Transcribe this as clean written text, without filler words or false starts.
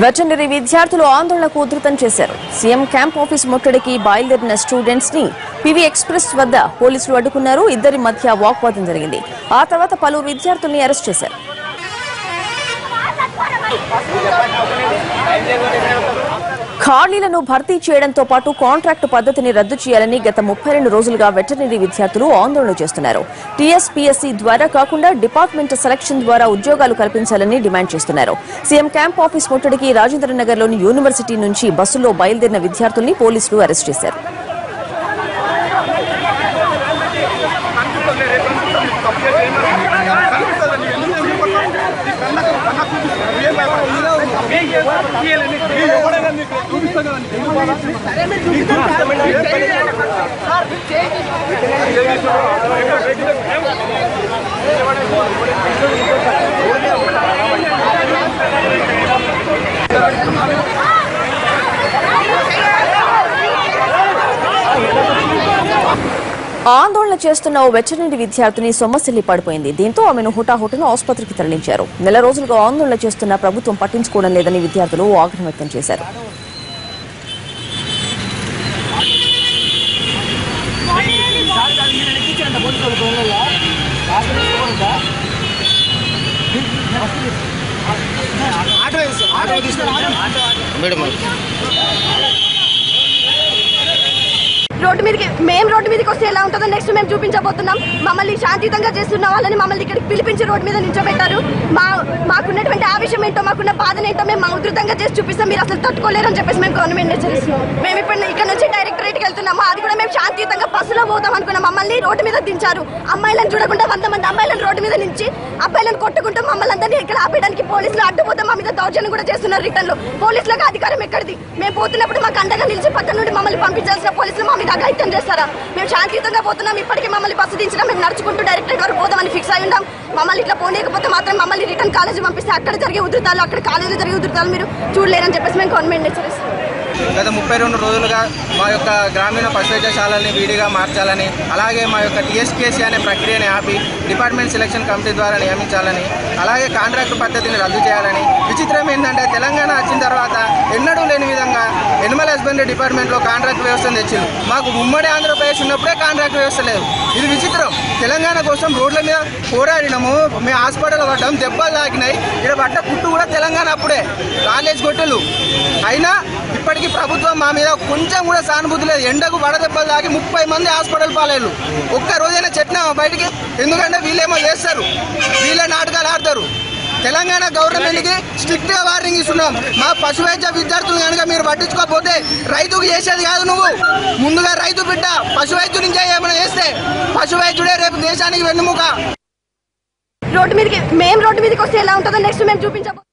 Veterinary విద్యార్థులు ఆందోళనకు ఉధృతం చేశారు. సీఎం క్యాంప్ ఆఫీస్ ముట్టడికి బయలుదేరిన స్టూడెంట్స్ ని పివి ఎక్స్ప్రెస్ వద్ద పోలీసులు అడ్డుకున్నారు. ఇద్దరి మధ్య వాగ్వాదం జరిగింది. ఆ తర్వాత పలువురు విద్యార్థుల్ని అరెస్ట్ చేశారు. ఖాళీలను భర్తీ చేయడంతో పాటు కాంట్రాక్టు పద్ధతిని రద్దు చేయాలని గత 32 రోజులుగా వెటర్నరీ విద్యార్థులు ఆందోళన చేస్తున్నారు. టీఎస్పీఎస్సీ ద్వారా కాకుండా డిపార్ట్మెంట్ సెలక్షన్ ద్వారా ఉద్యోగాలు కల్పించాలని డిమాండ్ చేస్తున్నారు. సీఎం క్యాంప్ ఆఫీస్ ముట్టడికి రాజేంద్రనగర్లోని యూనివర్సిటీ నుంచి బస్సులో బయలుదేరిన విద్యార్థుల్ని పోలీసులు అరెస్ట్ చేశారు. ఆందోళన చేస్తున్న ఓ వెటర్నరీ విద్యార్థిని సొమ్మసిల్లి పడిపోయింది. దీంతో ఆమెను హుటాహుటిన ఆసుపత్రికి తరలించారు. నెల రోజులుగా ఆందోళన చేస్తున్న ప్రభుత్వం పట్టించుకోవడం లేదని విద్యార్థులు ఆగ్రహం వ్యక్తం చేశారు. రోడ్డు మీదకి వస్తే ఎలా ఉంటుందో నెక్స్ట్ మేము చూపించబోతున్నాం. మమ్మల్ని శాంతియుతంగా చేస్తున్న వాళ్ళని మమ్మల్ని ఇక్కడికి పిలిపించి రోడ్డు మీద నిల్చోబెట్టారు. మాకున్నటువంటి ఆవేశం ఏంటో, మాకున్న బాధన ఏంటో మేము ఉధృతంగా చేసి చూపిస్తాం. మీరు అసలు తట్టుకోలేరని చెప్పేసి మేము గవర్నమెంట్ హెచ్చరిస్తున్నాం. మేము ఇప్పుడు ఇక్కడ నుంచి డైరెక్టరేట్కి వెళ్తున్నాము. అది కూడా మేము శాంతియుతంగా బస్సులో పోతాం అనుకున్నాం. మమ్మల్ని రోడ్డు మీద దించారు. అమ్మాయిలను చూడకుండా 100 మంది అమ్మాయిలను రోడ్డు మీద నుంచి అబ్బాయిలను కొట్టుకుంటూ మమ్మల్ని అందరినీ ఇక్కడ ఆపేయడానికి పోలీసులు అడ్డుపోతే మా మీద దౌర్జన్యం కూడా చేస్తున్నారు. రిటర్న్ లో పోలీసులకు అధికారం ఎక్కడిది? మేము పోతున్నప్పుడు మాకు అండగా నిలిచి పక్కన నుండి మమ్మల్ని పంపించాల్సిన పోలీసులు మా మీద అఘాయిత్యం చేస్తారా? మేము శాంతియుతంగా పోతున్నాం. ఇప్పటికీ మమ్మల్ని బస్సు దించినా మేము నడుచుకుంటూ డైరెక్టరేట్ వరకు పోదామని ఫిక్స్ అయి ఉన్నాం. మమ్మల్ని ఇట్లా పోనీయకపోతే మాత్రం మమ్మల్ని రిటర్న్ కాలేజీ పంపిస్తే అక్కడ జరిగే ఉధృతాలు, అక్కడ కాలేజీలో జరిగే ఉధృతాలు మీరు చూడలేరని చెప్పేసి మేము గవర్నమెంట్ హెచ్చరిస్తున్నాం. గత 32 రోజులుగా మా యొక్క గ్రామీణ పశు వైద్యశాలని వీడిగా మార్చాలని, అలాగే మా యొక్క టీఎస్పీఎస్సీ అనే ప్రక్రియని ఆపి డిపార్ట్మెంట్ సెలక్షన్ కమిటీ ద్వారా నియమించాలని, అలాగే కాంట్రాక్టు పద్ధతిని రద్దు చేయాలని. విచిత్రం ఏంటంటే తెలంగాణ వచ్చిన తర్వాత ఎన్నడూ లేని విధంగా ఎనిమల్ హస్బెండరీ డిపార్ట్మెంట్లో కాంట్రాక్ట్ వ్యవస్థను తెచ్చింది. మాకు ఉమ్మడి ఆంధ్రప్రదేశ్ ఉన్నప్పుడే కాంట్రాక్ట్ వ్యవస్థ లేదు. ఇది విచిత్రం. తెలంగాణ కోసం రోడ్ల మీద పోరాడినాము, మేము హాస్పిటల్ పడ్డాం, దెబ్బలు తాకినాయి. ఇక్కడ పడ్డ పుట్టు కూడా తెలంగాణ అప్పుడే కాలేజ్ గొట్టెలు. అయినా ఇప్పటికీ ప్రభుత్వం మా మీద కొంచెం కూడా సానుభూతి లేదు. ఎండకు వడదెబ్బలు తాగి 30 మంది హాస్పిటల్ పాలేళ్ళు. ఒక్క రోజైనా చెట్టినామా బయటికి? ఎందుకంటే వీళ్ళేమో చేస్తారు, వీళ్ళే నాటకాలు ఆడతారు. తెలంగాణ గవర్నమెంట్కి స్ట్రిక్ట్గా వార్నింగ్ ఇస్తున్నాం. మా పశు వైద్య విద్యార్థులు కనుక మీరు పట్టించుకోకపోతే రైతుకు చేసేది కాదు. నువ్వు ముందుగా రైతు బిడ్డ, పశు వైద్యులు ఇంకా ఏమైనా చేస్తే పశు వైద్యుడే రేపు దేశానికి వెన్నుముక. రోడ్డు మీదకి వస్తే ఎలా ఉంటుందో నెక్స్ట్ మేము చూపించబోతున్నాం.